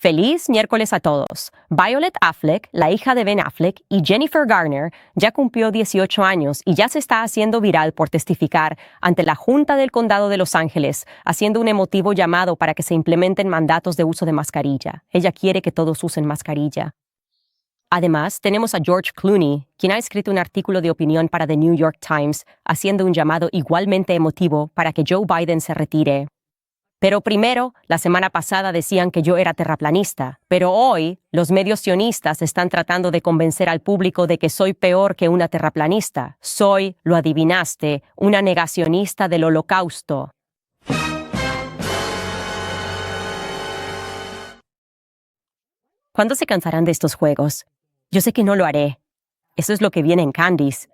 Feliz miércoles a todos. Violet Affleck, la hija de Ben Affleck, y Jennifer Garner ya cumplió 18 años y ya se está haciendo viral por testificar ante la Junta del Condado de Los Ángeles, haciendo un emotivo llamado para que se implementen mandatos de uso de mascarilla. Ella quiere que todos usen mascarilla. Además, tenemos a George Clooney, quien ha escrito un artículo de opinión para The New York Times, haciendo un llamado igualmente emotivo para que Joe Biden se retire. Pero primero, la semana pasada decían que yo era terraplanista, pero hoy los medios sionistas están tratando de convencer al público de que soy peor que una terraplanista. Soy, lo adivinaste, una negacionista del Holocausto. ¿Cuándo se cansarán de estos juegos? Yo sé que no lo haré. Eso es lo que viene en Candice.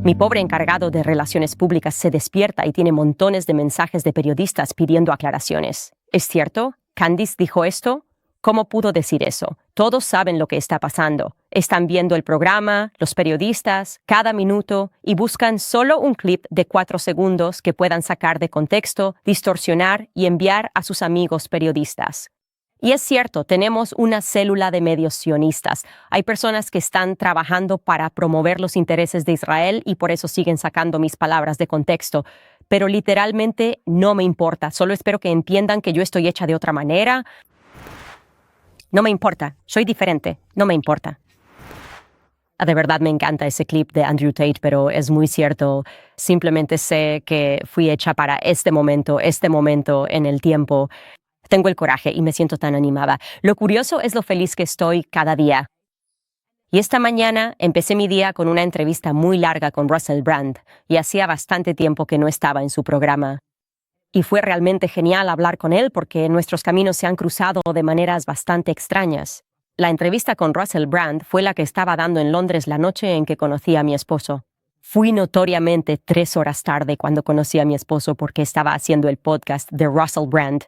Mi pobre encargado de relaciones públicas se despierta y tiene montones de mensajes de periodistas pidiendo aclaraciones. ¿Es cierto? ¿Candice dijo esto? ¿Cómo pudo decir eso? Todos saben lo que está pasando. Están viendo el programa, los periodistas, cada minuto, y buscan solo un clip de 4 segundos que puedan sacar de contexto, distorsionar y enviar a sus amigos periodistas. Y es cierto, tenemos una célula de medios sionistas. Hay personas que están trabajando para promover los intereses de Israel y por eso siguen sacando mis palabras de contexto. Pero literalmente no me importa. Solo espero que entiendan que yo estoy hecha de otra manera. No me importa. Soy diferente. No me importa. De verdad me encanta ese clip de Andrew Tate, pero es muy cierto. Simplemente sé que fui hecha para este momento en el tiempo. Tengo el coraje y me siento tan animada. Lo curioso es lo feliz que estoy cada día. Y esta mañana empecé mi día con una entrevista muy larga con Russell Brand, y hacía bastante tiempo que no estaba en su programa. Y fue realmente genial hablar con él porque nuestros caminos se han cruzado de maneras bastante extrañas. La entrevista con Russell Brand fue la que estaba dando en Londres la noche en que conocí a mi esposo. Fui notoriamente 3 horas tarde cuando conocí a mi esposo porque estaba haciendo el podcast de Russell Brand.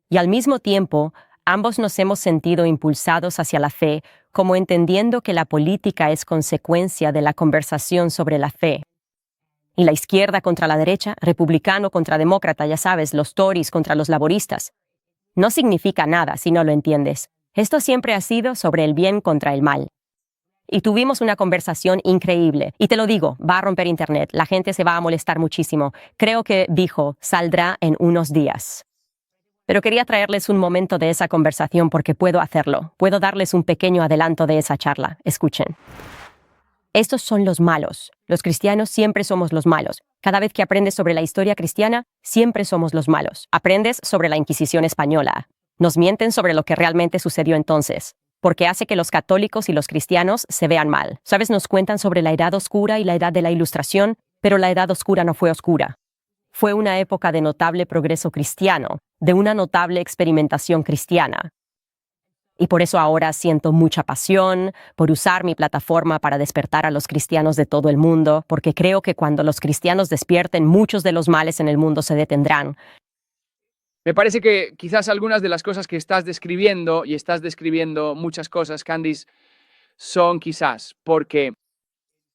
Y al mismo tiempo, ambos nos hemos sentido impulsados hacia la fe, como entendiendo que la política es consecuencia de la conversación sobre la fe. Y la izquierda contra la derecha, republicano contra demócrata, ya sabes, los Tories contra los laboristas. No significa nada si no lo entiendes. Esto siempre ha sido sobre el bien contra el mal. Y tuvimos una conversación increíble. Y te lo digo, va a romper internet, la gente se va a molestar muchísimo. Creo que, dijo, saldrá en unos días. Pero quería traerles un momento de esa conversación porque puedo hacerlo. Puedo darles un pequeño adelanto de esa charla. Escuchen. Estos son los malos. Los cristianos siempre somos los malos. Cada vez que aprendes sobre la historia cristiana, siempre somos los malos. Aprendes sobre la Inquisición española. Nos mienten sobre lo que realmente sucedió entonces, porque hace que los católicos y los cristianos se vean mal. ¿Sabes? Nos cuentan sobre la Edad Oscura y la Edad de la Ilustración, pero la Edad Oscura no fue oscura. Fue una época de notable progreso cristiano, de una notable experimentación cristiana. Y por eso ahora siento mucha pasión por usar mi plataforma para despertar a los cristianos de todo el mundo, porque creo que cuando los cristianos despierten, muchos de los males en el mundo se detendrán. Me parece que quizás algunas de las cosas que estás describiendo, y estás describiendo muchas cosas, Candice, son quizás porque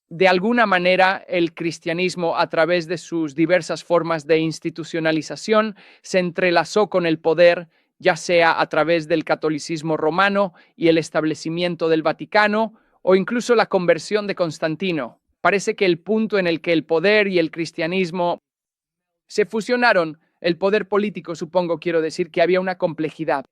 de alguna manera el cristianismo, a través de sus diversas formas de institucionalización, se entrelazó con el poder, ya sea a través del catolicismo romano y el establecimiento del Vaticano, o incluso la conversión de Constantino. Parece que el punto en el que el poder y el cristianismo se fusionaron, el poder político, supongo, quiero decir que había una complejidad.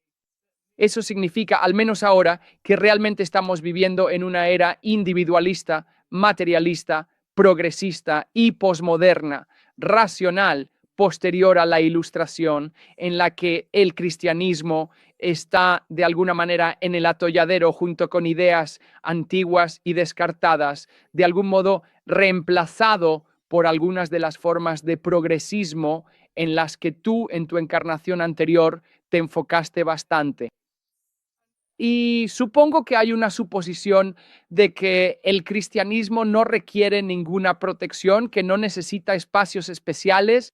Eso significa, al menos ahora, que realmente estamos viviendo en una era individualista, materialista, progresista y posmoderna, racional, posterior a la Ilustración, en la que el cristianismo está de alguna manera en el atolladero junto con ideas antiguas y descartadas, de algún modo reemplazado por algunas de las formas de progresismo en las que tú en tu encarnación anterior te enfocaste bastante. Y supongo que hay una suposición de que el cristianismo no requiere ninguna protección, que no necesita espacios especiales.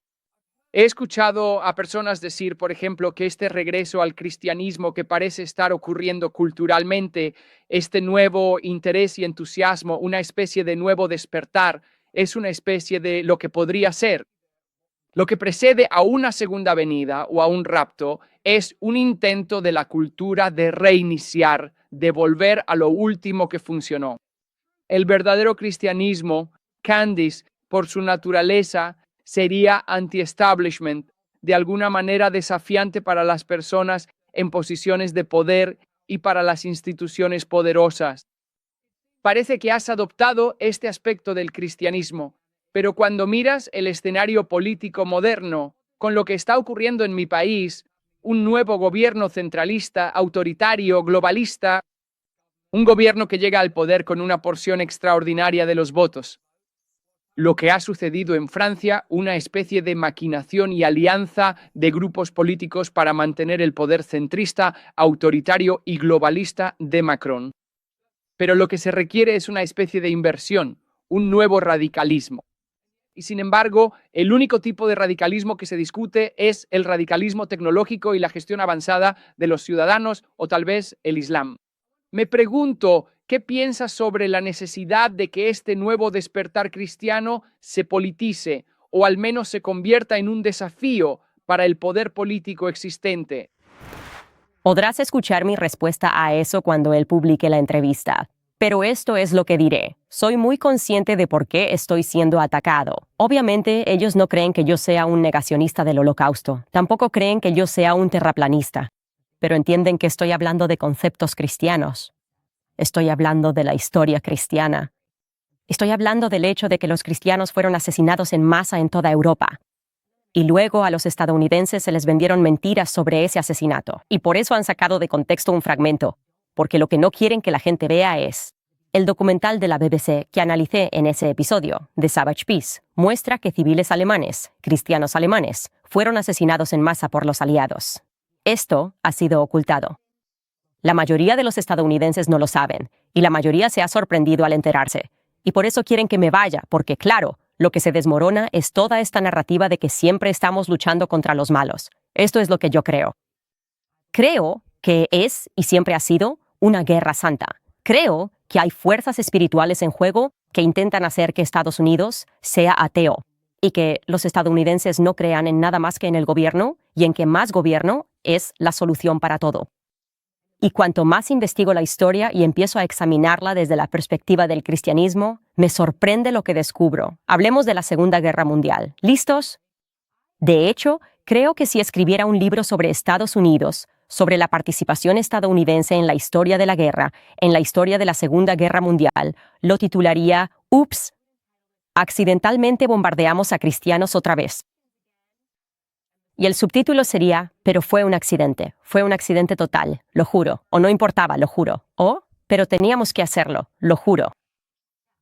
He escuchado a personas decir, por ejemplo, que este regreso al cristianismo que parece estar ocurriendo culturalmente, este nuevo interés y entusiasmo, una especie de nuevo despertar, es una especie de lo que podría ser. Lo que precede a una segunda venida o a un rapto es un intento de la cultura de reiniciar, de volver a lo último que funcionó. El verdadero cristianismo, Candice, por su naturaleza, sería anti-establishment, de alguna manera desafiante para las personas en posiciones de poder y para las instituciones poderosas. Parece que has adoptado este aspecto del cristianismo, pero cuando miras el escenario político moderno, con lo que está ocurriendo en mi país, un nuevo gobierno centralista, autoritario, globalista, un gobierno que llega al poder con una porción extraordinaria de los votos. Lo que ha sucedido en Francia, una especie de maquinación y alianza de grupos políticos para mantener el poder centrista, autoritario y globalista de Macron. Pero lo que se requiere es una especie de inversión, un nuevo radicalismo. Y sin embargo, el único tipo de radicalismo que se discute es el radicalismo tecnológico y la gestión avanzada de los ciudadanos o tal vez el Islam. Me pregunto, ¿qué piensas sobre la necesidad de que este nuevo despertar cristiano se politice o al menos se convierta en un desafío para el poder político existente? Podrás escuchar mi respuesta a eso cuando él publique la entrevista. Pero esto es lo que diré. Soy muy consciente de por qué estoy siendo atacado. Obviamente, ellos no creen que yo sea un negacionista del Holocausto. Tampoco creen que yo sea un terraplanista. Pero entienden que estoy hablando de conceptos cristianos. Estoy hablando de la historia cristiana. Estoy hablando del hecho de que los cristianos fueron asesinados en masa en toda Europa. Y luego a los estadounidenses se les vendieron mentiras sobre ese asesinato. Y por eso han sacado de contexto un fragmento. Porque lo que no quieren que la gente vea es... El documental de la BBC que analicé en ese episodio, The Savage Peace, muestra que civiles alemanes, cristianos alemanes, fueron asesinados en masa por los aliados. Esto ha sido ocultado. La mayoría de los estadounidenses no lo saben, y la mayoría se ha sorprendido al enterarse. Y por eso quieren que me vaya, porque claro, lo que se desmorona es toda esta narrativa de que siempre estamos luchando contra los malos. Esto es lo que yo creo. Creo que es, y siempre ha sido, una guerra santa. Creo que hay fuerzas espirituales en juego que intentan hacer que Estados Unidos sea ateo y que los estadounidenses no crean en nada más que en el gobierno y en que más gobierno es la solución para todo. Y cuanto más investigo la historia y empiezo a examinarla desde la perspectiva del cristianismo, me sorprende lo que descubro. Hablemos de la Segunda Guerra Mundial. ¿Listos? De hecho, creo que si escribiera un libro sobre Estados Unidos, sobre la participación estadounidense en la historia de la guerra, en la historia de la Segunda Guerra Mundial, lo titularía «Ups, accidentalmente bombardeamos a cristianos otra vez». Y el subtítulo sería «Pero fue un accidente total, lo juro», o «No importaba, lo juro», o «Pero teníamos que hacerlo, lo juro».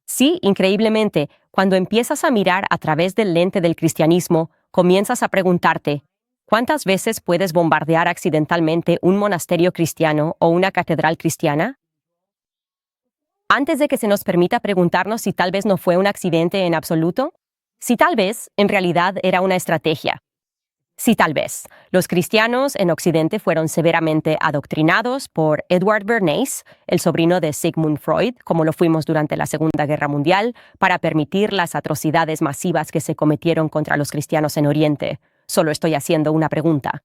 Sí, increíblemente, cuando empiezas a mirar a través del lente del cristianismo, comienzas a preguntarte, ¿cuántas veces puedes bombardear accidentalmente un monasterio cristiano o una catedral cristiana? Antes de que se nos permita preguntarnos si tal vez no fue un accidente en absoluto, si tal vez, en realidad, era una estrategia. Si tal vez, los cristianos en Occidente fueron severamente adoctrinados por Edward Bernays, el sobrino de Sigmund Freud, como lo fuimos durante la Segunda Guerra Mundial, para permitir las atrocidades masivas que se cometieron contra los cristianos en Oriente. Solo estoy haciendo una pregunta.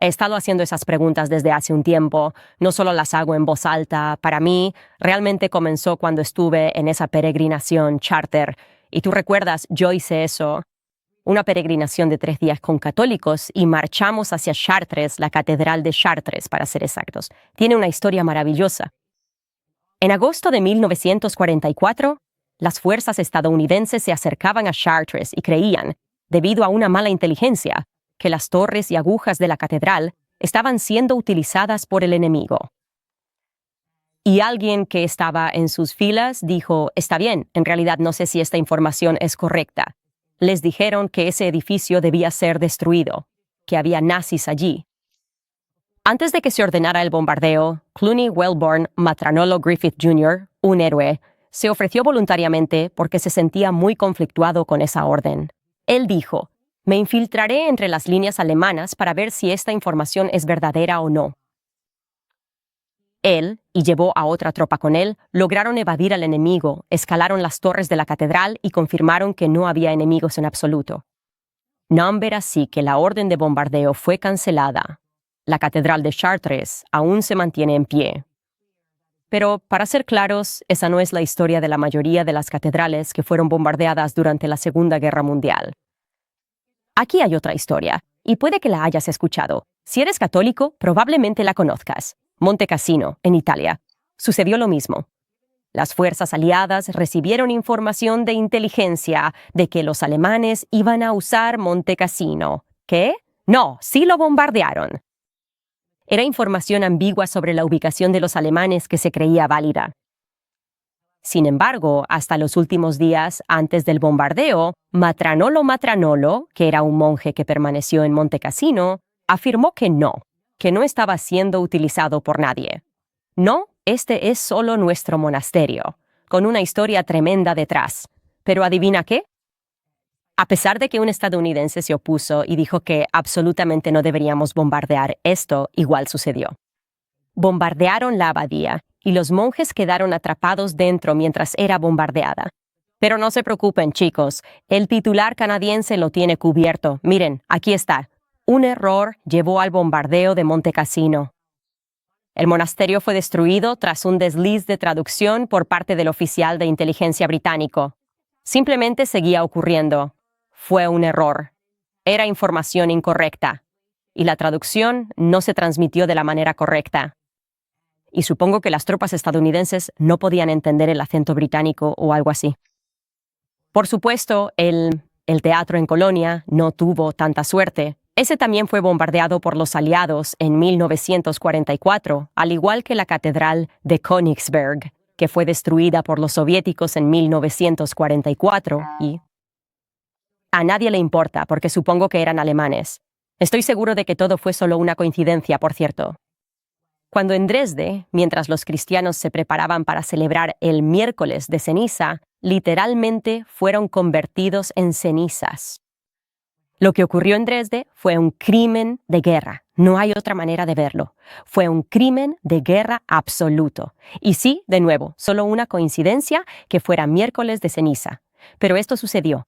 He estado haciendo esas preguntas desde hace un tiempo, no solo las hago en voz alta. Para mí, realmente comenzó cuando estuve en esa peregrinación charter. Y tú recuerdas, yo hice eso. Una peregrinación de 3 días con católicos y marchamos hacia Chartres, la Catedral de Chartres, para ser exactos. Tiene una historia maravillosa. En agosto de 1944, las fuerzas estadounidenses se acercaban a Chartres y creían, debido a una mala inteligencia, que las torres y agujas de la catedral estaban siendo utilizadas por el enemigo. Y alguien que estaba en sus filas dijo, está bien, en realidad no sé si esta información es correcta. Les dijeron que ese edificio debía ser destruido, que había nazis allí. Antes de que se ordenara el bombardeo, Clooney Wellborn Matranolo Griffith Jr., un héroe, se ofreció voluntariamente porque se sentía muy conflictuado con esa orden. Él dijo, Me infiltraré entre las líneas alemanas para ver si esta información es verdadera o no. Él, y llevó a otra tropa con él, lograron evadir al enemigo, escalaron las torres de la catedral y confirmaron que no había enemigos en absoluto. No ver así que la orden de bombardeo fue cancelada. La catedral de Chartres aún se mantiene en pie. Pero, para ser claros, esa no es la historia de la mayoría de las catedrales que fueron bombardeadas durante la Segunda Guerra Mundial. Aquí hay otra historia, y puede que la hayas escuchado. Si eres católico, probablemente la conozcas. Monte Cassino, en Italia. Sucedió lo mismo. Las fuerzas aliadas recibieron información de inteligencia de que los alemanes iban a usar Monte Cassino. ¿Qué? No, sí lo bombardearon. Era información ambigua sobre la ubicación de los alemanes que se creía válida. Sin embargo, hasta los últimos días antes del bombardeo, Matranolo, que era un monje que permaneció en Monte Cassino, afirmó que no estaba siendo utilizado por nadie. No, este es solo nuestro monasterio, con una historia tremenda detrás. Pero ¿adivina qué? A pesar de que un estadounidense se opuso y dijo que absolutamente no deberíamos bombardear, esto igual sucedió. Bombardearon la abadía y los monjes quedaron atrapados dentro mientras era bombardeada. Pero no se preocupen, chicos, el titular canadiense lo tiene cubierto. Miren, aquí está. Un error llevó al bombardeo de Monte Cassino. El monasterio fue destruido tras un desliz de traducción por parte del oficial de inteligencia británico. Simplemente seguía ocurriendo. Fue un error. Era información incorrecta. Y la traducción no se transmitió de la manera correcta. Y supongo que las tropas estadounidenses no podían entender el acento británico o algo así. Por supuesto, el teatro en Colonia no tuvo tanta suerte. Ese también fue bombardeado por los aliados en 1944, al igual que la catedral de Königsberg, que fue destruida por los soviéticos en 1944 y... A nadie le importa, porque supongo que eran alemanes. Estoy seguro de que todo fue solo una coincidencia, por cierto. Cuando en Dresde, mientras los cristianos se preparaban para celebrar el miércoles de ceniza, literalmente fueron convertidos en cenizas. Lo que ocurrió en Dresde fue un crimen de guerra. No hay otra manera de verlo. Fue un crimen de guerra absoluto. Y sí, de nuevo, solo una coincidencia que fuera miércoles de ceniza. Pero esto sucedió.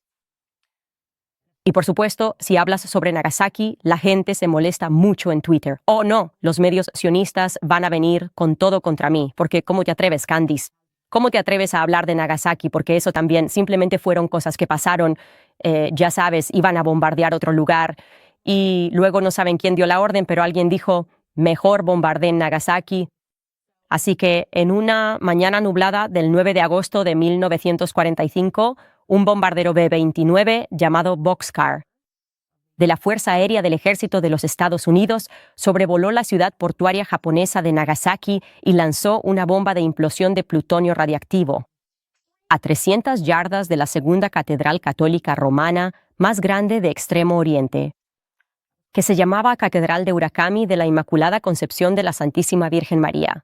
Y por supuesto, si hablas sobre Nagasaki, la gente se molesta mucho en Twitter. Oh no, los medios sionistas van a venir con todo contra mí, porque ¿cómo te atreves, Candice? ¿Cómo te atreves a hablar de Nagasaki? Porque eso también simplemente fueron cosas que pasaron, ya sabes, iban a bombardear otro lugar y luego no saben quién dio la orden, pero alguien dijo, mejor bombardeen Nagasaki. Así que en una mañana nublada del 9 de agosto de 1945, un bombardero B-29 llamado Boxcar de la Fuerza Aérea del Ejército de los Estados Unidos sobrevoló la ciudad portuaria japonesa de Nagasaki y lanzó una bomba de implosión de plutonio radiactivo a 300 yardas de la segunda catedral católica romana más grande de Extremo Oriente, que se llamaba Catedral de Urakami de la Inmaculada Concepción de la Santísima Virgen María.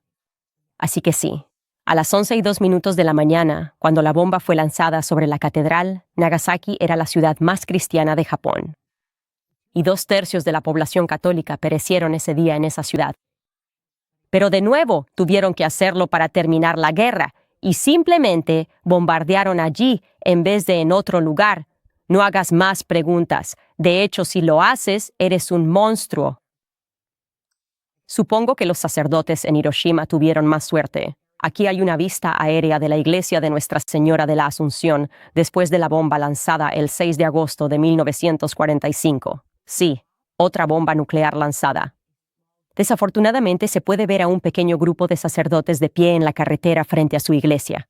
Así que sí, a las 11:02 de la mañana, cuando la bomba fue lanzada sobre la catedral, Nagasaki era la ciudad más cristiana de Japón. Y 2/3 de la población católica perecieron ese día en esa ciudad. Pero de nuevo tuvieron que hacerlo para terminar la guerra, y simplemente bombardearon allí en vez de en otro lugar. No hagas más preguntas. De hecho, si lo haces, eres un monstruo. Supongo que los sacerdotes en Hiroshima tuvieron más suerte. Aquí hay una vista aérea de la iglesia de Nuestra Señora de la Asunción después de la bomba lanzada el 6 de agosto de 1945. Sí, otra bomba nuclear lanzada. Desafortunadamente se puede ver a un pequeño grupo de sacerdotes de pie en la carretera frente a su iglesia.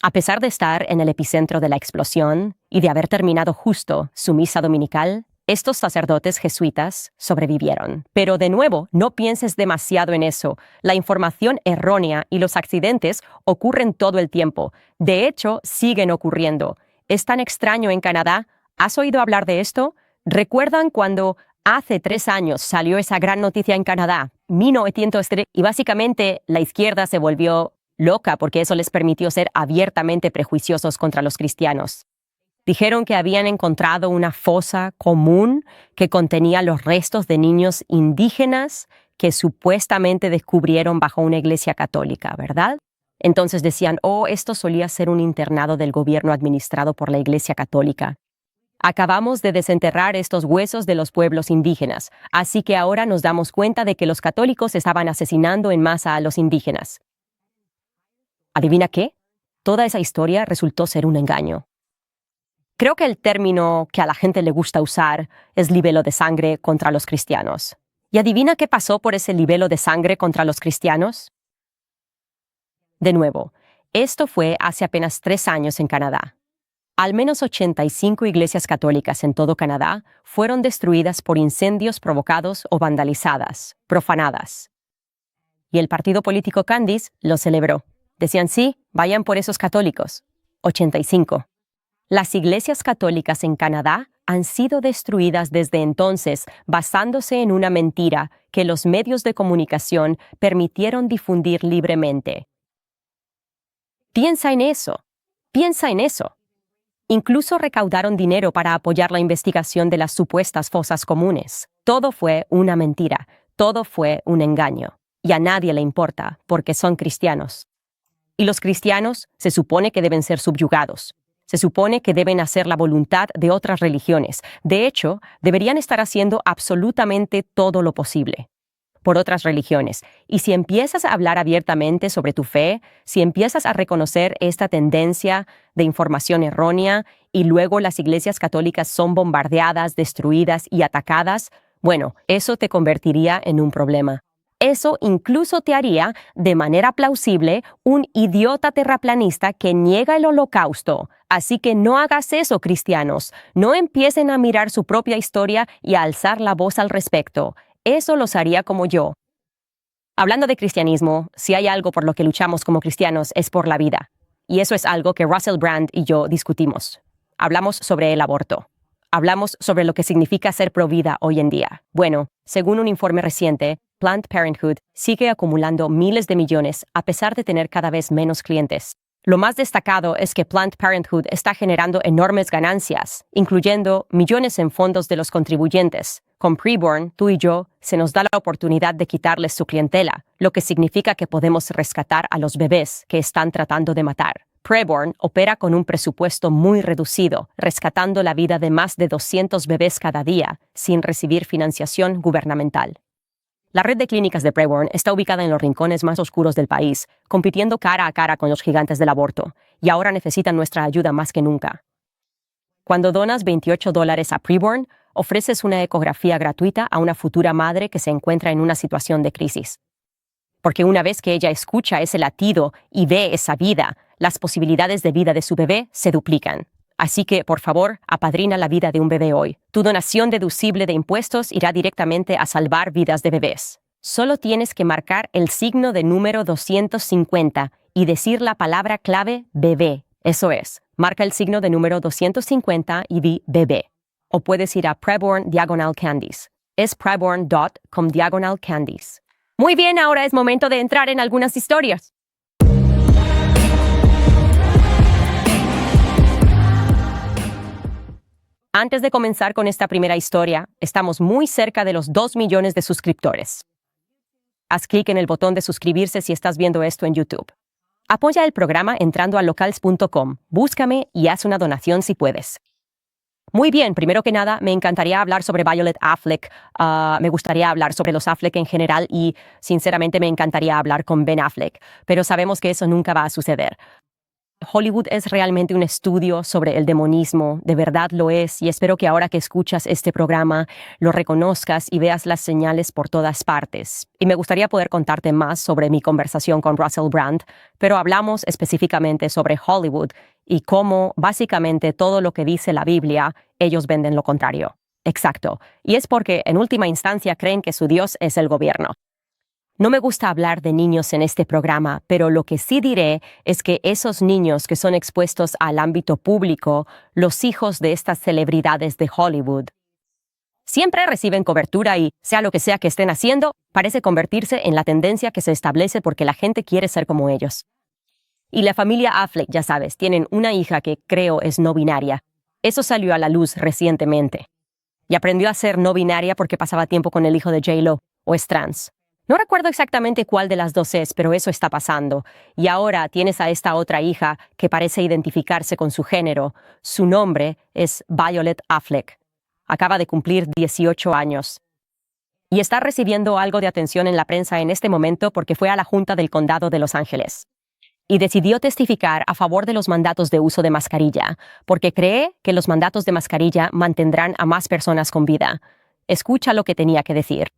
A pesar de estar en el epicentro de la explosión y de haber terminado justo su misa dominical, estos sacerdotes jesuitas sobrevivieron. Pero de nuevo, no pienses demasiado en eso. La información errónea y los accidentes ocurren todo el tiempo. De hecho, siguen ocurriendo. Es tan extraño en Canadá. ¿Has oído hablar de esto? ¿Recuerdan cuando hace 3 años salió esa gran noticia en Canadá, 1903, y básicamente la izquierda se volvió loca porque eso les permitió ser abiertamente prejuiciosos contra los cristianos? Dijeron que habían encontrado una fosa común que contenía los restos de niños indígenas que supuestamente descubrieron bajo una iglesia católica, ¿verdad? Entonces decían, esto solía ser un internado del gobierno administrado por la iglesia católica. Acabamos de desenterrar estos huesos de los pueblos indígenas, así que ahora nos damos cuenta de que los católicos estaban asesinando en masa a los indígenas. ¿Adivina qué? Toda esa historia resultó ser un engaño. Creo que el término que a la gente le gusta usar es libelo de sangre contra los cristianos. ¿Y adivina qué pasó por ese libelo de sangre contra los cristianos? De nuevo, esto fue hace apenas 3 años en Canadá. Al menos 85 iglesias católicas en todo Canadá fueron destruidas por incendios provocados o vandalizadas, profanadas. Y el partido político Candice lo celebró. Decían, sí, vayan por esos católicos. 85. Las iglesias católicas en Canadá han sido destruidas desde entonces basándose en una mentira que los medios de comunicación permitieron difundir libremente. Piensa en eso. Piensa en eso. Incluso recaudaron dinero para apoyar la investigación de las supuestas fosas comunes. Todo fue una mentira, todo fue un engaño. Y a nadie le importa, porque son cristianos. Y los cristianos se supone que deben ser subyugados. Se supone que deben hacer la voluntad de otras religiones. De hecho, deberían estar haciendo absolutamente todo lo posible por otras religiones. Y si empiezas a hablar abiertamente sobre tu fe, si empiezas a reconocer esta tendencia de información errónea y luego las iglesias católicas son bombardeadas, destruidas y atacadas, bueno, eso te convertiría en un problema. Eso incluso te haría, de manera plausible, un idiota terraplanista que niega el holocausto. Así que no hagas eso, cristianos. No empiecen a mirar su propia historia y a alzar la voz al respecto. Eso los haría como yo. Hablando de cristianismo, si hay algo por lo que luchamos como cristianos es por la vida. Y eso es algo que Russell Brand y yo discutimos. Hablamos sobre el aborto. Hablamos sobre lo que significa ser pro vida hoy en día. Bueno, según un informe reciente, Planned Parenthood sigue acumulando miles de millones a pesar de tener cada vez menos clientes. Lo más destacado es que Planned Parenthood está generando enormes ganancias, incluyendo millones en fondos de los contribuyentes. Con Preborn, tú y yo, se nos da la oportunidad de quitarles su clientela, lo que significa que podemos rescatar a los bebés que están tratando de matar. Preborn opera con un presupuesto muy reducido, rescatando la vida de más de 200 bebés cada día, sin recibir financiación gubernamental. La red de clínicas de Preborn está ubicada en los rincones más oscuros del país, compitiendo cara a cara con los gigantes del aborto, y ahora necesitan nuestra ayuda más que nunca. Cuando donas $28 a Preborn, ofreces una ecografía gratuita a una futura madre que se encuentra en una situación de crisis. Porque una vez que ella escucha ese latido y ve esa vida, las posibilidades de vida de su bebé se duplican. Así que, por favor, apadrina la vida de un bebé hoy. Tu donación deducible de impuestos irá directamente a salvar vidas de bebés. Solo tienes que marcar el signo de número 250 y decir la palabra clave bebé. Eso es, marca el signo de número 250 y di bebé. O puedes ir a Preborn/Candice. Es preborn.com/Candice. Muy bien, ahora es momento de entrar en algunas historias. Antes de comenzar con esta primera historia, estamos muy cerca de los 2 millones de suscriptores. Haz clic en el botón de suscribirse si estás viendo esto en YouTube. Apoya el programa entrando a locals.com, búscame y haz una donación si puedes. Muy bien, primero que nada, me encantaría hablar sobre Violet Affleck. Me gustaría hablar sobre los Affleck en general y, sinceramente, me encantaría hablar con Ben Affleck. Pero sabemos que eso nunca va a suceder. Hollywood es realmente un estudio sobre el demonismo, de verdad lo es, y espero que ahora que escuchas este programa lo reconozcas y veas las señales por todas partes. Y me gustaría poder contarte más sobre mi conversación con Russell Brand, pero hablamos específicamente sobre Hollywood y cómo básicamente todo lo que dice la Biblia, ellos venden lo contrario. Exacto, y es porque en última instancia creen que su Dios es el gobierno. No me gusta hablar de niños en este programa, pero lo que sí diré es que esos niños que son expuestos al ámbito público, los hijos de estas celebridades de Hollywood, siempre reciben cobertura y, sea lo que sea que estén haciendo, parece convertirse en la tendencia que se establece porque la gente quiere ser como ellos. Y la familia Affleck, ya sabes, tienen una hija que creo es no binaria. Eso salió a la luz recientemente. Y aprendió a ser no binaria porque pasaba tiempo con el hijo de J-Lo, o es trans. No recuerdo exactamente cuál de las dos es, pero eso está pasando. Y ahora tienes a esta otra hija que parece identificarse con su género. Su nombre es Violet Affleck. Acaba de cumplir 18 años. Y está recibiendo algo de atención en la prensa en este momento porque fue a la Junta del Condado de Los Ángeles. Y decidió testificar a favor de los mandatos de uso de mascarilla, porque cree que los mandatos de mascarilla mantendrán a más personas con vida. Escucha lo que tenía que decir.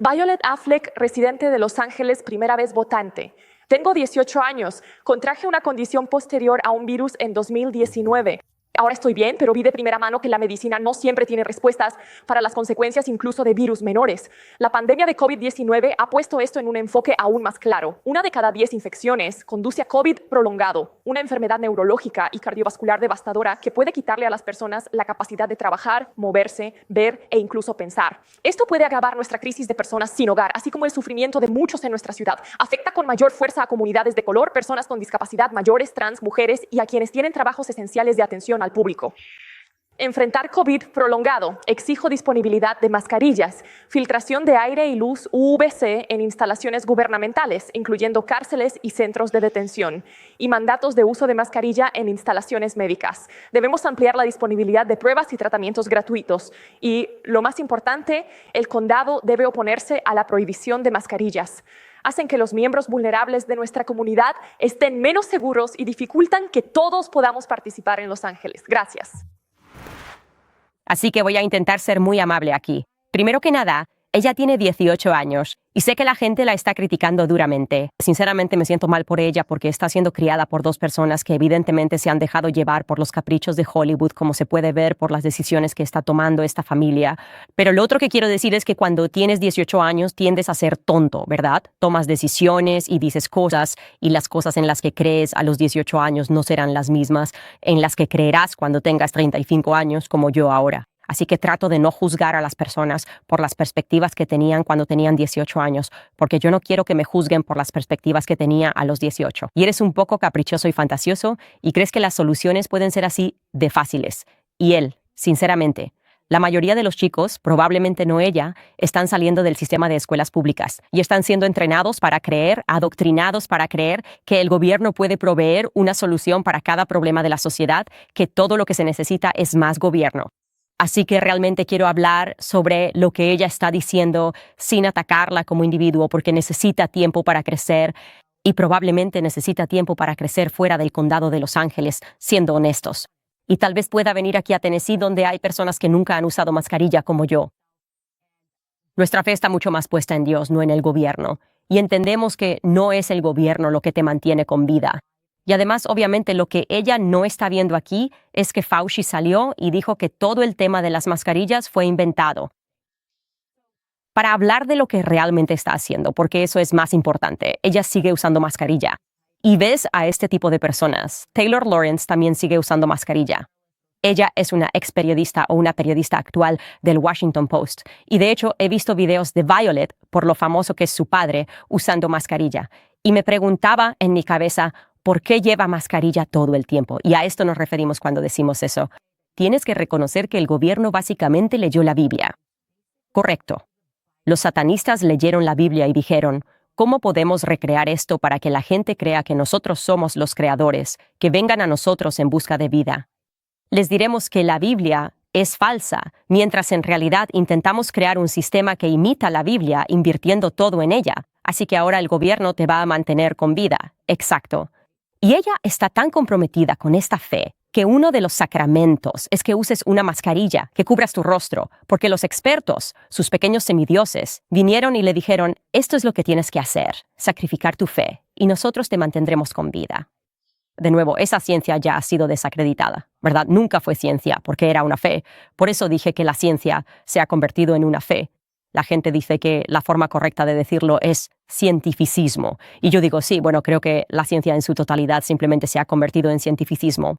Violet Affleck, residente de Los Ángeles, primera vez votante. Tengo 18 años. Contraje una condición posterior a un virus en 2019. Ahora estoy bien, pero vi de primera mano que la medicina no siempre tiene respuestas para las consecuencias incluso de virus menores. La pandemia de COVID-19 ha puesto esto en un enfoque aún más claro. 1 de cada 10 infecciones conduce a COVID prolongado, una enfermedad neurológica y cardiovascular devastadora que puede quitarle a las personas la capacidad de trabajar, moverse, ver e incluso pensar. Esto puede agravar nuestra crisis de personas sin hogar, así como el sufrimiento de muchos en nuestra ciudad. Afecta con mayor fuerza a comunidades de color, personas con discapacidad, mayores, trans, mujeres y a quienes tienen trabajos esenciales de atención al público. Enfrentar COVID prolongado. Exijo disponibilidad de mascarillas, filtración de aire y luz UVC en instalaciones gubernamentales, incluyendo cárceles y centros de detención, y mandatos de uso de mascarilla en instalaciones médicas. Debemos ampliar la disponibilidad de pruebas y tratamientos gratuitos. Y, lo más importante, el condado debe oponerse a la prohibición de mascarillas. Hacen que los miembros vulnerables de nuestra comunidad estén menos seguros y dificultan que todos podamos participar en Los Ángeles. Gracias. Así que voy a intentar ser muy amable aquí. Primero que nada, ella tiene 18 años y sé que la gente la está criticando duramente. Sinceramente me siento mal por ella porque está siendo criada por dos personas que evidentemente se han dejado llevar por los caprichos de Hollywood, como se puede ver por las decisiones que está tomando esta familia. Pero lo otro que quiero decir es que cuando tienes 18 años tiendes a ser tonto, ¿verdad? Tomas decisiones y dices cosas y las cosas en las que crees a los 18 años no serán las mismas en las que creerás cuando tengas 35 años como yo ahora. Así que trato de no juzgar a las personas por las perspectivas que tenían cuando tenían 18 años, porque yo no quiero que me juzguen por las perspectivas que tenía a los 18. Y eres un poco caprichoso y fantasioso y crees que las soluciones pueden ser así de fáciles. Y él, sinceramente, la mayoría de los chicos, probablemente no ella, están saliendo del sistema de escuelas públicas y están siendo entrenados para creer, adoctrinados para creer que el gobierno puede proveer una solución para cada problema de la sociedad, que todo lo que se necesita es más gobierno. Así que realmente quiero hablar sobre lo que ella está diciendo sin atacarla como individuo, porque necesita tiempo para crecer y probablemente necesita tiempo para crecer fuera del condado de Los Ángeles, siendo honestos. Y tal vez pueda venir aquí a Tennessee, donde hay personas que nunca han usado mascarilla como yo. Nuestra fe está mucho más puesta en Dios, no en el gobierno. Y entendemos que no es el gobierno lo que te mantiene con vida. Y además, obviamente, lo que ella no está viendo aquí es que Fauci salió y dijo que todo el tema de las mascarillas fue inventado. Para hablar de lo que realmente está haciendo, porque eso es más importante, ella sigue usando mascarilla. Y ves a este tipo de personas. Taylor Lawrence también sigue usando mascarilla. Ella es una ex periodista o una periodista actual del Washington Post. Y de hecho, he visto videos de Violet, por lo famoso que es su padre, usando mascarilla. Y me preguntaba en mi cabeza, ¿por qué lleva mascarilla todo el tiempo? Y a esto nos referimos cuando decimos eso. Tienes que reconocer que el gobierno básicamente leyó la Biblia. Correcto. Los satanistas leyeron la Biblia y dijeron, ¿cómo podemos recrear esto para que la gente crea que nosotros somos los creadores, que vengan a nosotros en busca de vida? Les diremos que la Biblia es falsa, mientras en realidad intentamos crear un sistema que imita la Biblia invirtiendo todo en ella. Así que ahora el gobierno te va a mantener con vida. Exacto. Y ella está tan comprometida con esta fe que uno de los sacramentos es que uses una mascarilla que cubras tu rostro, porque los expertos, sus pequeños semidioses, vinieron y le dijeron, esto es lo que tienes que hacer, sacrificar tu fe, y nosotros te mantendremos con vida. De nuevo, esa ciencia ya ha sido desacreditada, ¿verdad? Nunca fue ciencia, porque era una fe. Por eso dije que la ciencia se ha convertido en una fe. La gente dice que la forma correcta de decirlo es cientificismo. Y yo digo, sí, bueno, creo que la ciencia en su totalidad simplemente se ha convertido en cientificismo.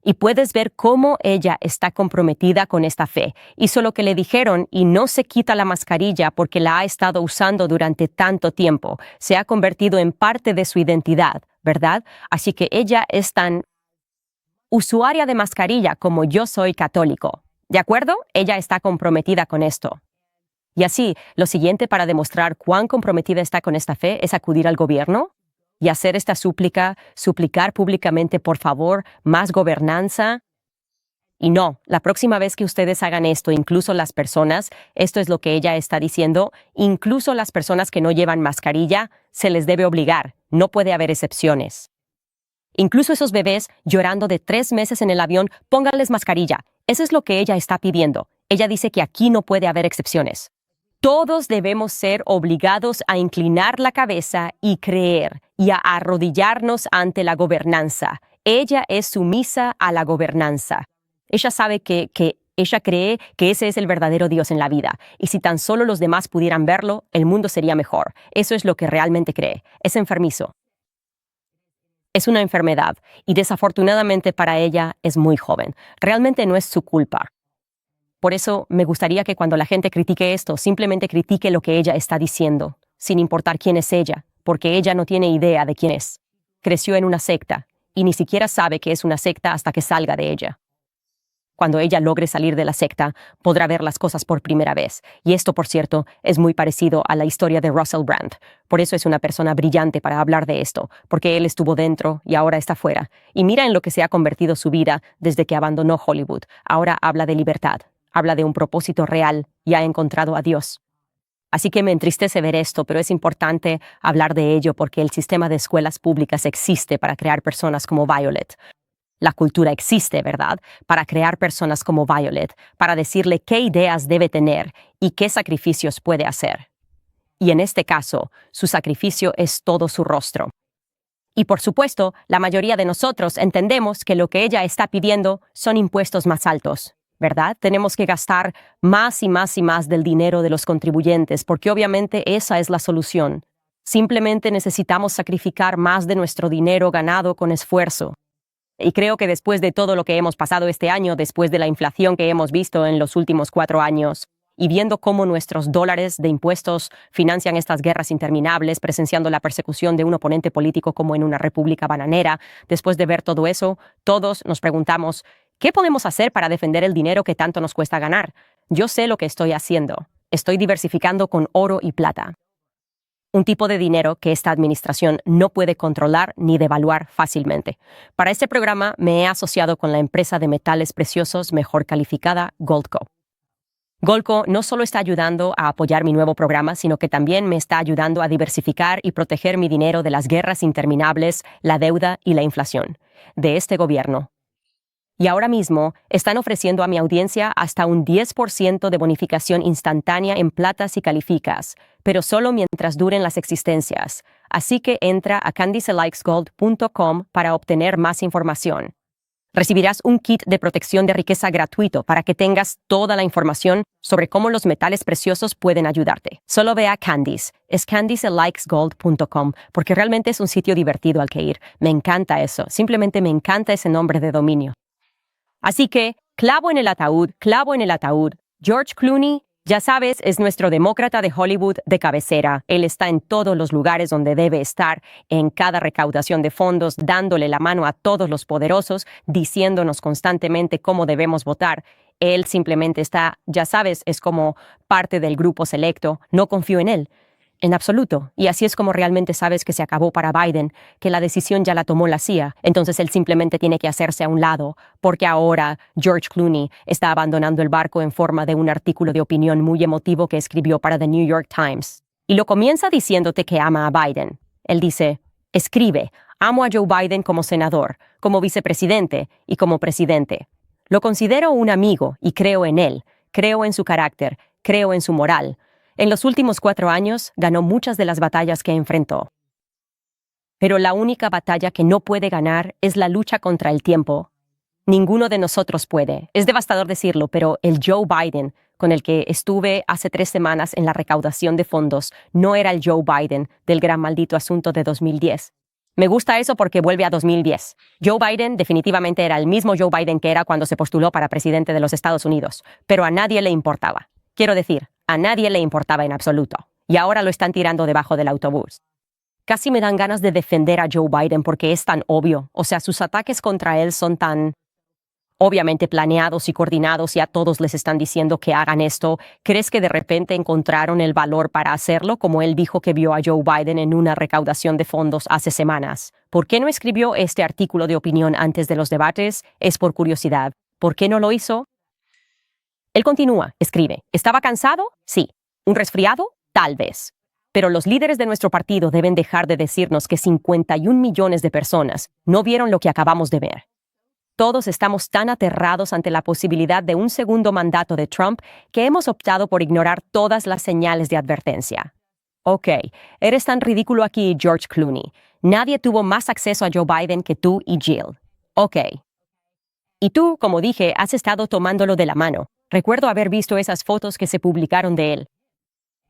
Y puedes ver cómo ella está comprometida con esta fe. Hizo lo que le dijeron y no se quita la mascarilla porque la ha estado usando durante tanto tiempo. Se ha convertido en parte de su identidad, ¿verdad? Así que ella es tan usuaria de mascarilla como yo soy católico. ¿De acuerdo? Ella está comprometida con esto. Y así, lo siguiente para demostrar cuán comprometida está con esta fe es acudir al gobierno y hacer esta súplica, suplicar públicamente, por favor, más gobernanza. Y no, la próxima vez que ustedes hagan esto, incluso las personas, esto es lo que ella está diciendo, incluso las personas que no llevan mascarilla, se les debe obligar, no puede haber excepciones. Incluso esos bebés llorando de 3 meses en el avión, pónganles mascarilla. Eso es lo que ella está pidiendo. Ella dice que aquí no puede haber excepciones. Todos debemos ser obligados a inclinar la cabeza y creer y a arrodillarnos ante la gobernanza. Ella es sumisa a la gobernanza. Ella sabe que ella cree que ese es el verdadero Dios en la vida. Y si tan solo los demás pudieran verlo, el mundo sería mejor. Eso es lo que realmente cree. Es enfermizo. Es una enfermedad y desafortunadamente para ella es muy joven. Realmente no es su culpa. Por eso me gustaría que cuando la gente critique esto, simplemente critique lo que ella está diciendo, sin importar quién es ella, porque ella no tiene idea de quién es. Creció en una secta y ni siquiera sabe que es una secta hasta que salga de ella. Cuando ella logre salir de la secta, podrá ver las cosas por primera vez. Y esto, por cierto, es muy parecido a la historia de Russell Brand. Por eso es una persona brillante para hablar de esto, porque él estuvo dentro y ahora está fuera. Y mira en lo que se ha convertido su vida desde que abandonó Hollywood. Ahora habla de libertad, habla de un propósito real y ha encontrado a Dios. Así que me entristece ver esto, pero es importante hablar de ello porque el sistema de escuelas públicas existe para crear personas como Violet. La cultura existe, ¿verdad?, para crear personas como Violet, para decirle qué ideas debe tener y qué sacrificios puede hacer. Y en este caso, su sacrificio es todo su rostro. Y por supuesto, la mayoría de nosotros entendemos que lo que ella está pidiendo son impuestos más altos, ¿verdad? Tenemos que gastar más y más y más del dinero de los contribuyentes, porque obviamente esa es la solución. Simplemente necesitamos sacrificar más de nuestro dinero ganado con esfuerzo. Y creo que después de todo lo que hemos pasado este año, después de la inflación que hemos visto en los últimos 4 años, y viendo cómo nuestros dólares de impuestos financian estas guerras interminables, presenciando la persecución de un oponente político como en una república bananera, después de ver todo eso, todos nos preguntamos, ¿qué podemos hacer para defender el dinero que tanto nos cuesta ganar? Yo sé lo que estoy haciendo. Estoy diversificando con oro y plata. Un tipo de dinero que esta administración no puede controlar ni devaluar fácilmente. Para este programa me he asociado con la empresa de metales preciosos mejor calificada, Goldco. Goldco no solo está ayudando a apoyar mi nuevo programa, sino que también me está ayudando a diversificar y proteger mi dinero de las guerras interminables, la deuda y la inflación de este gobierno. Y ahora mismo están ofreciendo a mi audiencia hasta un 10% de bonificación instantánea en plata si calificas, pero solo mientras duren las existencias. Así que entra a candicelikesgold.com para obtener más información. Recibirás un kit de protección de riqueza gratuito para que tengas toda la información sobre cómo los metales preciosos pueden ayudarte. Solo ve a Candice, es candicelikesgold.com, porque realmente es un sitio divertido al que ir. Me encanta eso, simplemente me encanta ese nombre de dominio. Así que, clavo en el ataúd, George Clooney, ya sabes, es nuestro demócrata de Hollywood de cabecera. Él está en todos los lugares donde debe estar, en cada recaudación de fondos, dándole la mano a todos los poderosos, diciéndonos constantemente cómo debemos votar. Él simplemente está, ya sabes, es como parte del grupo selecto. No confío en él. En absoluto. Y así es como realmente sabes que se acabó para Biden, que la decisión ya la tomó la CIA. Entonces él simplemente tiene que hacerse a un lado, porque ahora George Clooney está abandonando el barco en forma de un artículo de opinión muy emotivo que escribió para The New York Times. Y lo comienza diciéndote que ama a Biden. Él dice, escribe, amo a Joe Biden como senador, como vicepresidente y como presidente. Lo considero un amigo y creo en él, creo en su carácter, creo en su moral. En los últimos 4 años ganó muchas de las batallas que enfrentó. Pero la única batalla que no puede ganar es la lucha contra el tiempo. Ninguno de nosotros puede. Es devastador decirlo, pero el Joe Biden, con el que estuve hace 3 semanas en la recaudación de fondos, no era el Joe Biden del gran maldito asunto de 2010. Me gusta eso porque vuelve a 2010. Joe Biden definitivamente era el mismo Joe Biden que era cuando se postuló para presidente de los Estados Unidos, pero a nadie le importaba. Quiero decir, a nadie le importaba en absoluto. Y ahora lo están tirando debajo del autobús. Casi me dan ganas de defender a Joe Biden porque es tan obvio. O sea, sus ataques contra él son tan obviamente planeados y coordinados y a todos les están diciendo que hagan esto. ¿Crees que de repente encontraron el valor para hacerlo, como él dijo que vio a Joe Biden en una recaudación de fondos hace semanas? ¿Por qué no escribió este artículo de opinión antes de los debates? Es por curiosidad. ¿Por qué no lo hizo? Él continúa, escribe, ¿estaba cansado? Sí. ¿Un resfriado? Tal vez. Pero los líderes de nuestro partido deben dejar de decirnos que 51 millones de personas no vieron lo que acabamos de ver. Todos estamos tan aterrados ante la posibilidad de un segundo mandato de Trump que hemos optado por ignorar todas las señales de advertencia. Ok, eres tan ridículo aquí, George Clooney. Nadie tuvo más acceso a Joe Biden que tú y Jill. Ok. Y tú, como dije, has estado tomándolo de la mano. Recuerdo haber visto esas fotos que se publicaron de él.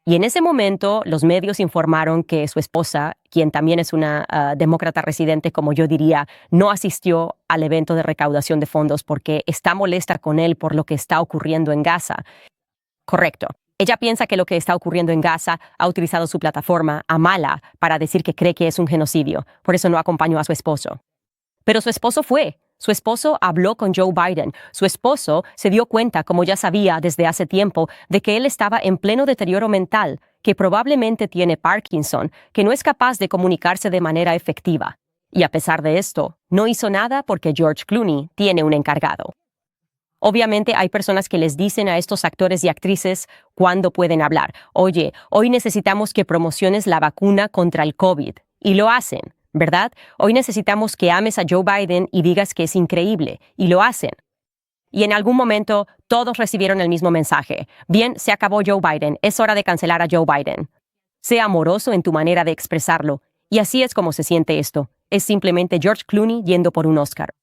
Y en ese momento, los medios informaron que su esposa, quien también es una demócrata residente, como yo diría, no asistió al evento de recaudación de fondos porque está molesta con él por lo que está ocurriendo en Gaza. Correcto. Ella piensa que lo que está ocurriendo en Gaza ha utilizado su plataforma, Amala, para decir que cree que es un genocidio. Por eso no acompañó a su esposo. Pero su esposo fue. Su esposo habló con Joe Biden. Su esposo se dio cuenta, como ya sabía desde hace tiempo, de que él estaba en pleno deterioro mental, que probablemente tiene Parkinson, que no es capaz de comunicarse de manera efectiva. Y a pesar de esto, no hizo nada porque George Clooney tiene un encargado. Obviamente hay personas que les dicen a estos actores y actrices cuándo pueden hablar. Oye, hoy necesitamos que promociones la vacuna contra el COVID. Y lo hacen. ¿Verdad? Hoy necesitamos que ames a Joe Biden y digas que es increíble, y lo hacen. Y en algún momento todos recibieron el mismo mensaje. Bien, se acabó Joe Biden, es hora de cancelar a Joe Biden. Sé amoroso en tu manera de expresarlo, y así es como se siente esto. Es simplemente George Clooney yendo por un Oscar.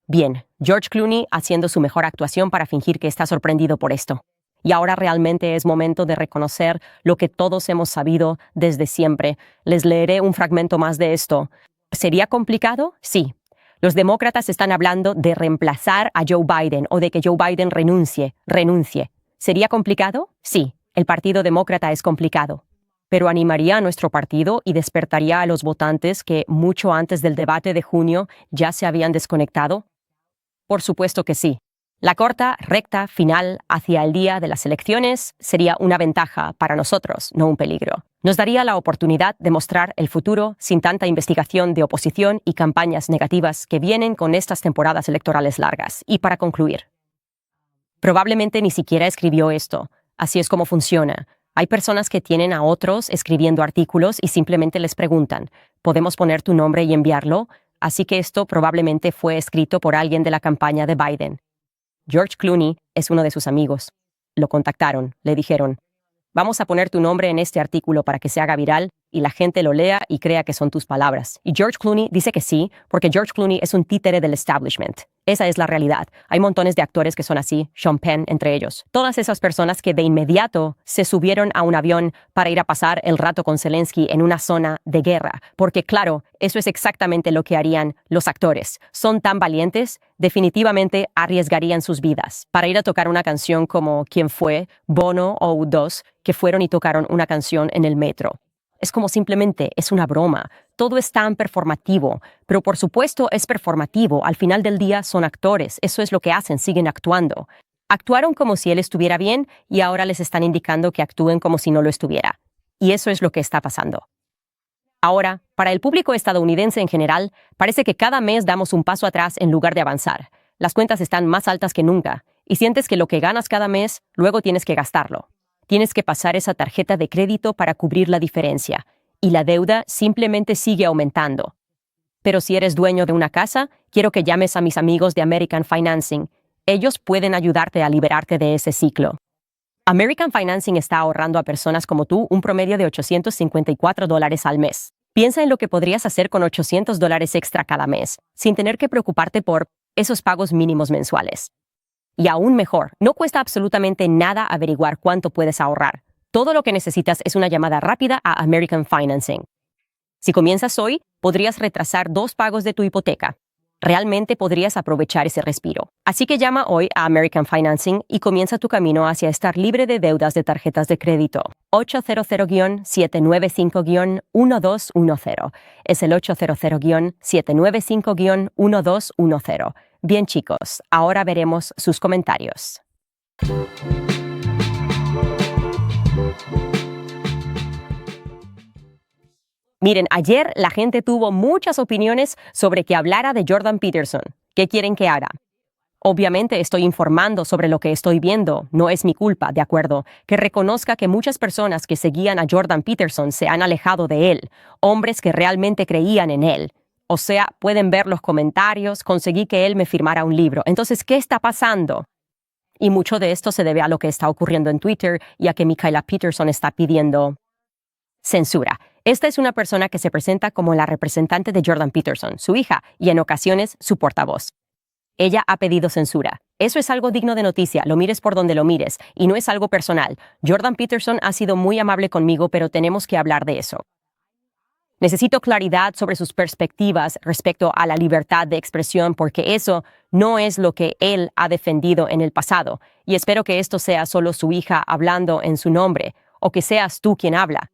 Bien, George Clooney haciendo su mejor actuación para fingir que está sorprendido por esto. Y ahora realmente es momento de reconocer lo que todos hemos sabido desde siempre. Les leeré un fragmento más de esto. ¿Sería complicado? Sí. Los demócratas están hablando de reemplazar a Joe Biden o de que Joe Biden renuncie. ¿Sería complicado? Sí. El Partido Demócrata es complicado. Pero animaría a nuestro partido y despertaría a los votantes que mucho antes del debate de junio ya se habían desconectado. Por supuesto que sí. La corta, recta, final hacia el día de las elecciones sería una ventaja para nosotros, no un peligro. Nos daría la oportunidad de mostrar el futuro sin tanta investigación de oposición y campañas negativas que vienen con estas temporadas electorales largas. Y para concluir, probablemente ni siquiera escribió esto. Así es como funciona. Hay personas que tienen a otros escribiendo artículos y simplemente les preguntan, ¿podemos poner tu nombre y enviarlo? Así que esto probablemente fue escrito por alguien de la campaña de Biden. George Clooney es uno de sus amigos. Lo contactaron, le dijeron, vamos a poner tu nombre en este artículo para que se haga viral y la gente lo lea y crea que son tus palabras. Y George Clooney dice que sí, porque George Clooney es un títere del establishment. Esa es la realidad. Hay montones de actores que son así, Sean Penn entre ellos. Todas esas personas que de inmediato se subieron a un avión para ir a pasar el rato con Zelensky en una zona de guerra. Porque claro, eso es exactamente lo que harían los actores. Son tan valientes, definitivamente arriesgarían sus vidas para ir a tocar una canción como ¿Quién fue? Bono o U2, que fueron y tocaron una canción en el metro. Es como simplemente, es una broma. Todo es tan performativo. Pero por supuesto es performativo. Al final del día son actores. Eso es lo que hacen, siguen actuando. Actuaron como si él estuviera bien y ahora les están indicando que actúen como si no lo estuviera. Y eso es lo que está pasando. Ahora, para el público estadounidense en general, parece que cada mes damos un paso atrás en lugar de avanzar. Las cuentas están más altas que nunca y sientes que lo que ganas cada mes, luego tienes que gastarlo. Tienes que pasar esa tarjeta de crédito para cubrir la diferencia, y la deuda simplemente sigue aumentando. Pero si eres dueño de una casa, quiero que llames a mis amigos de American Financing. Ellos pueden ayudarte a liberarte de ese ciclo. American Financing está ahorrando a personas como tú un promedio de $854 al mes. Piensa en lo que podrías hacer con $800 extra cada mes, sin tener que preocuparte por esos pagos mínimos mensuales. Y aún mejor, no cuesta absolutamente nada averiguar cuánto puedes ahorrar. Todo lo que necesitas es una llamada rápida a American Financing. Si comienzas hoy, podrías retrasar 2 pagos de tu hipoteca. Realmente podrías aprovechar ese respiro. Así que llama hoy a American Financing y comienza tu camino hacia estar libre de deudas de tarjetas de crédito. 800-795-1210. Es el 800-795-1210. Bien, chicos, ahora veremos sus comentarios. Miren, ayer la gente tuvo muchas opiniones sobre que hablara de Jordan Peterson. ¿Qué quieren que haga? Obviamente estoy informando sobre lo que estoy viendo, no es mi culpa, ¿de acuerdo? Que reconozca que muchas personas que seguían a Jordan Peterson se han alejado de él, hombres que realmente creían en él. O sea, pueden ver los comentarios, conseguí que él me firmara un libro. Entonces, ¿qué está pasando? Y mucho de esto se debe a lo que está ocurriendo en Twitter y a que Mikhaila Peterson está pidiendo censura. Esta es una persona que se presenta como la representante de Jordan Peterson, su hija, y en ocasiones su portavoz. Ella ha pedido censura. Eso es algo digno de noticia, lo mires por donde lo mires, y no es algo personal. Jordan Peterson ha sido muy amable conmigo, pero tenemos que hablar de eso. Necesito claridad sobre sus perspectivas respecto a la libertad de expresión, porque eso no es lo que él ha defendido en el pasado, y espero que esto sea solo su hija hablando en su nombre, o que seas tú quien habla.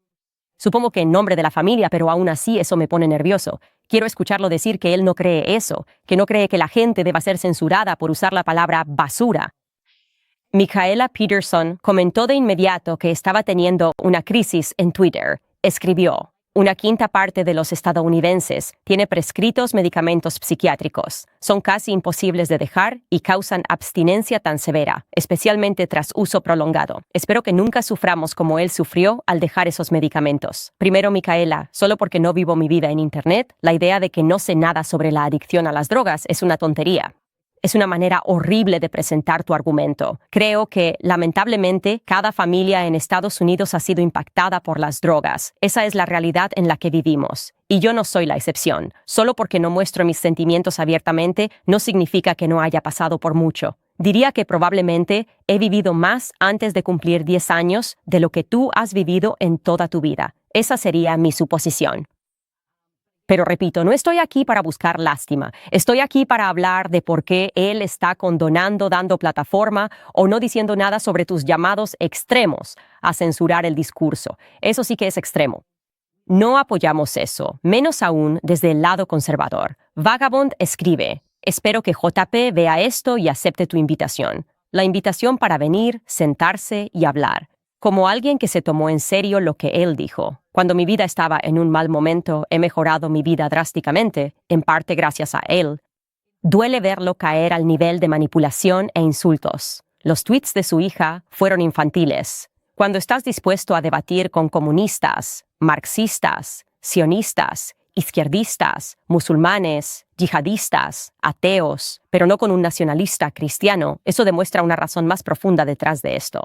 Supongo que en nombre de la familia, pero aún así eso me pone nervioso. Quiero escucharlo decir que él no cree eso, que no cree que la gente deba ser censurada por usar la palabra basura. Mikhaila Peterson comentó de inmediato que estaba teniendo una crisis en Twitter. Escribió: una quinta parte de los estadounidenses tiene prescritos medicamentos psiquiátricos. Son casi imposibles de dejar y causan abstinencia tan severa, especialmente tras uso prolongado. Espero que nunca suframos como él sufrió al dejar esos medicamentos. Primero, Mikhaila, solo porque no vivo mi vida en Internet, la idea de que no sé nada sobre la adicción a las drogas es una tontería. Es una manera horrible de presentar tu argumento. Creo que, lamentablemente, cada familia en Estados Unidos ha sido impactada por las drogas. Esa es la realidad en la que vivimos. Y yo no soy la excepción. Solo porque no muestro mis sentimientos abiertamente, no significa que no haya pasado por mucho. Diría que probablemente he vivido más antes de cumplir 10 años de lo que tú has vivido en toda tu vida. Esa sería mi suposición. Pero repito, no estoy aquí para buscar lástima. Estoy aquí para hablar de por qué él está condonando, dando plataforma o no diciendo nada sobre tus llamados extremos a censurar el discurso. Eso sí que es extremo. No apoyamos eso, menos aún desde el lado conservador. Vagabond escribe: espero que JP vea esto y acepte tu invitación. La invitación para venir, sentarse y hablar. Como alguien que se tomó en serio lo que él dijo. Cuando mi vida estaba en un mal momento, he mejorado mi vida drásticamente, en parte gracias a él. Duele verlo caer al nivel de manipulación e insultos. Los tweets de su hija fueron infantiles. Cuando estás dispuesto a debatir con comunistas, marxistas, sionistas, izquierdistas, musulmanes, yihadistas, ateos, pero no con un nacionalista cristiano, eso demuestra una razón más profunda detrás de esto.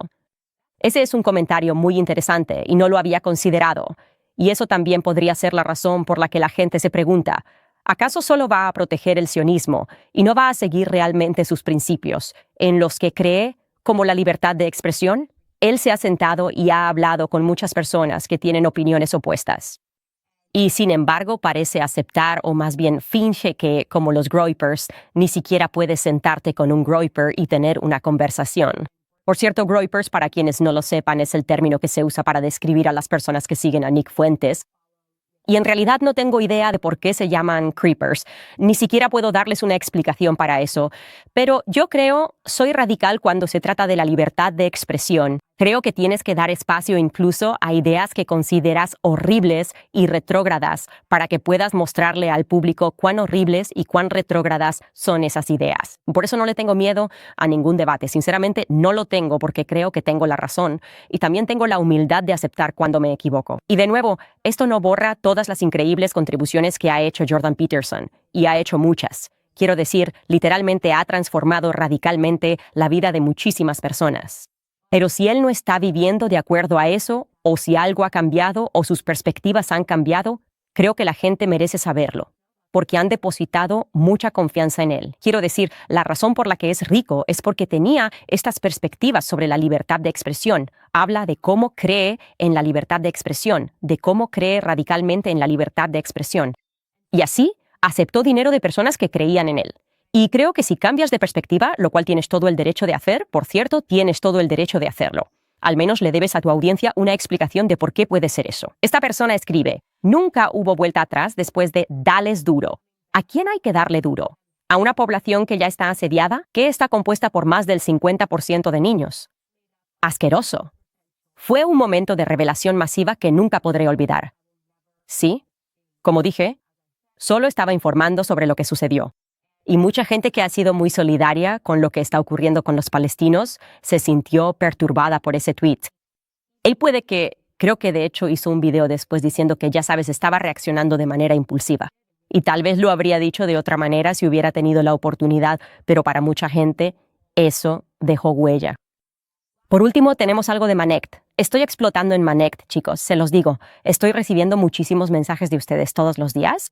Ese es un comentario muy interesante y no lo había considerado. Y eso también podría ser la razón por la que la gente se pregunta: ¿acaso solo va a proteger el sionismo y no va a seguir realmente sus principios, en los que cree, como la libertad de expresión? Él se ha sentado y ha hablado con muchas personas que tienen opiniones opuestas. Y sin embargo parece aceptar, o más bien finge que, como los groypers, ni siquiera puedes sentarte con un groyper y tener una conversación. Por cierto, groypers, para quienes no lo sepan, es el término que se usa para describir a las personas que siguen a Nick Fuentes. Y en realidad no tengo idea de por qué se llaman creepers. Ni siquiera puedo darles una explicación para eso. Pero yo soy radical cuando se trata de la libertad de expresión. Creo que tienes que dar espacio incluso a ideas que consideras horribles y retrógradas para que puedas mostrarle al público cuán horribles y cuán retrógradas son esas ideas. Por eso no le tengo miedo a ningún debate. Sinceramente, no lo tengo porque creo que tengo la razón y también tengo la humildad de aceptar cuando me equivoco. Y de nuevo, esto no borra todas las increíbles contribuciones que ha hecho Jordan Peterson, y ha hecho muchas. Quiero decir, literalmente ha transformado radicalmente la vida de muchísimas personas. Pero si él no está viviendo de acuerdo a eso, o si algo ha cambiado o sus perspectivas han cambiado, creo que la gente merece saberlo, porque han depositado mucha confianza en él. Quiero decir, la razón por la que es rico es porque tenía estas perspectivas sobre la libertad de expresión. Habla de cómo cree en la libertad de expresión, de cómo cree radicalmente en la libertad de expresión. Y así, aceptó dinero de personas que creían en él. Y creo que si cambias de perspectiva, lo cual tienes todo el derecho de hacer, por cierto, tienes todo el derecho de hacerlo. Al menos le debes a tu audiencia una explicación de por qué puede ser eso. Esta persona escribe: nunca hubo vuelta atrás después de dales duro. ¿A quién hay que darle duro? a una población que ya está asediada, que está compuesta por más del 50% de niños. Asqueroso. Fue un momento de revelación masiva que nunca podré olvidar. Sí, como dije, solo estaba informando sobre lo que sucedió. Y mucha gente que ha sido muy solidaria con lo que está ocurriendo con los palestinos se sintió perturbada por ese tweet. Él creo que de hecho hizo un video después diciendo que, ya sabes, estaba reaccionando de manera impulsiva. Y tal vez lo habría dicho de otra manera si hubiera tenido la oportunidad, pero para mucha gente eso dejó huella. Por último, tenemos algo de Manekt. Estoy explotando en Manekt, chicos, se los digo. Estoy recibiendo muchísimos mensajes de ustedes todos los días.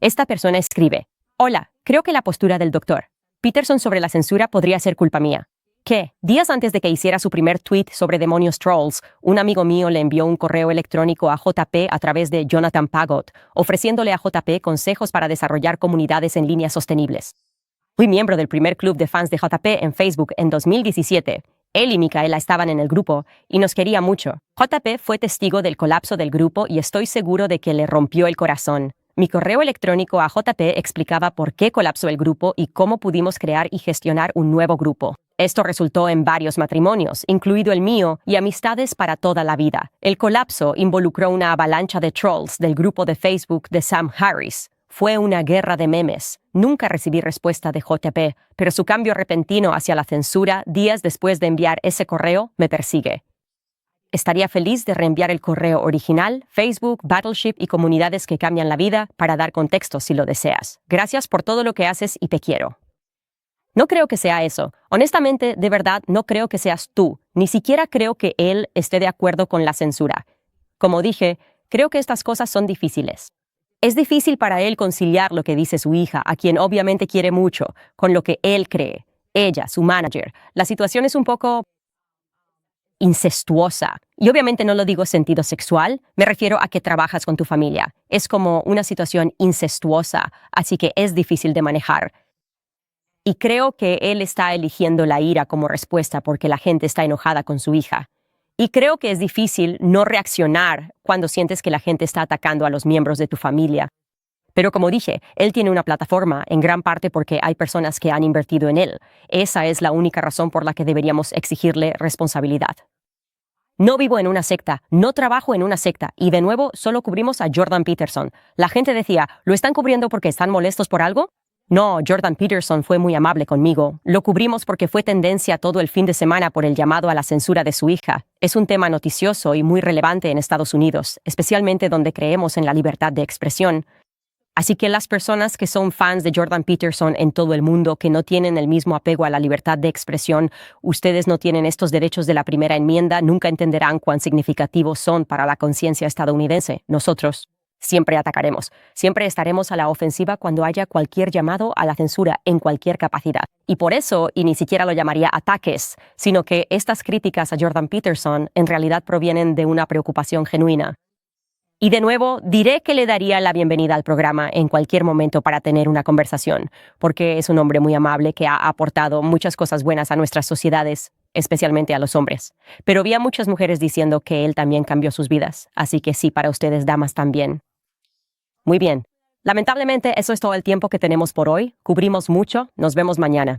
Esta persona escribe: Hola, creo que la postura del Dr. Peterson sobre la censura podría ser culpa mía. Que, días antes de que hiciera su primer tweet sobre demonios trolls, un amigo mío le envió un correo electrónico a JP a través de Jonathan Pagot, ofreciéndole a JP consejos para desarrollar comunidades en línea sostenibles. Fui miembro del primer club de fans de JP en Facebook en 2017. Él y Micaela estaban en el grupo y nos quería mucho. JP fue testigo del colapso del grupo y estoy seguro de que le rompió el corazón. Mi correo electrónico a JP explicaba por qué colapsó el grupo y cómo pudimos crear y gestionar un nuevo grupo. Esto resultó en varios matrimonios, incluido el mío, y amistades para toda la vida. El colapso involucró una avalancha de trolls del grupo de Facebook de Sam Harris. Fue una guerra de memes. Nunca recibí respuesta de JP, pero su cambio repentino hacia la censura días después de enviar ese correo me persigue. Estaría feliz de reenviar el correo original, Facebook, Battleship y comunidades que cambian la vida para dar contexto si lo deseas. Gracias por todo lo que haces y te quiero. No creo que sea eso. Honestamente, de verdad, no creo que seas tú. Ni siquiera creo que él esté de acuerdo con la censura. Como dije, creo que estas cosas son difíciles. Es difícil para él conciliar lo que dice su hija, a quien obviamente quiere mucho, con lo que él cree. Ella, su manager. La situación es un poco incestuosa. Y obviamente no lo digo en sentido sexual, me refiero a que trabajas con tu familia. Es como una situación incestuosa, así que es difícil de manejar. Y creo que él está eligiendo la ira como respuesta porque la gente está enojada con su hija. Y creo que es difícil no reaccionar cuando sientes que la gente está atacando a los miembros de tu familia. Pero como dije, él tiene una plataforma en gran parte porque hay personas que han invertido en él. Esa es la única razón por la que deberíamos exigirle responsabilidad. No vivo en una secta, no trabajo en una secta y de nuevo solo cubrimos a Jordan Peterson. La gente decía, ¿lo están cubriendo porque están molestos por algo? No, Jordan Peterson fue muy amable conmigo. Lo cubrimos porque fue tendencia todo el fin de semana por el llamado a la censura de su hija. Es un tema noticioso y muy relevante en Estados Unidos, especialmente donde creemos en la libertad de expresión. Así que las personas que son fans de Jordan Peterson en todo el mundo que no tienen el mismo apego a la libertad de expresión, ustedes no tienen estos derechos de la primera enmienda, nunca entenderán cuán significativos son para la conciencia estadounidense. Nosotros siempre atacaremos, siempre estaremos a la ofensiva cuando haya cualquier llamado a la censura en cualquier capacidad. Y por eso, y ni siquiera lo llamaría ataques, sino que estas críticas a Jordan Peterson en realidad provienen de una preocupación genuina. Y de nuevo, diré que le daría la bienvenida al programa en cualquier momento para tener una conversación, porque es un hombre muy amable que ha aportado muchas cosas buenas a nuestras sociedades, especialmente a los hombres. Pero vi a muchas mujeres diciendo que él también cambió sus vidas, así que sí, para ustedes damas también. Muy bien. Lamentablemente, eso es todo el tiempo que tenemos por hoy. Cubrimos mucho. Nos vemos mañana.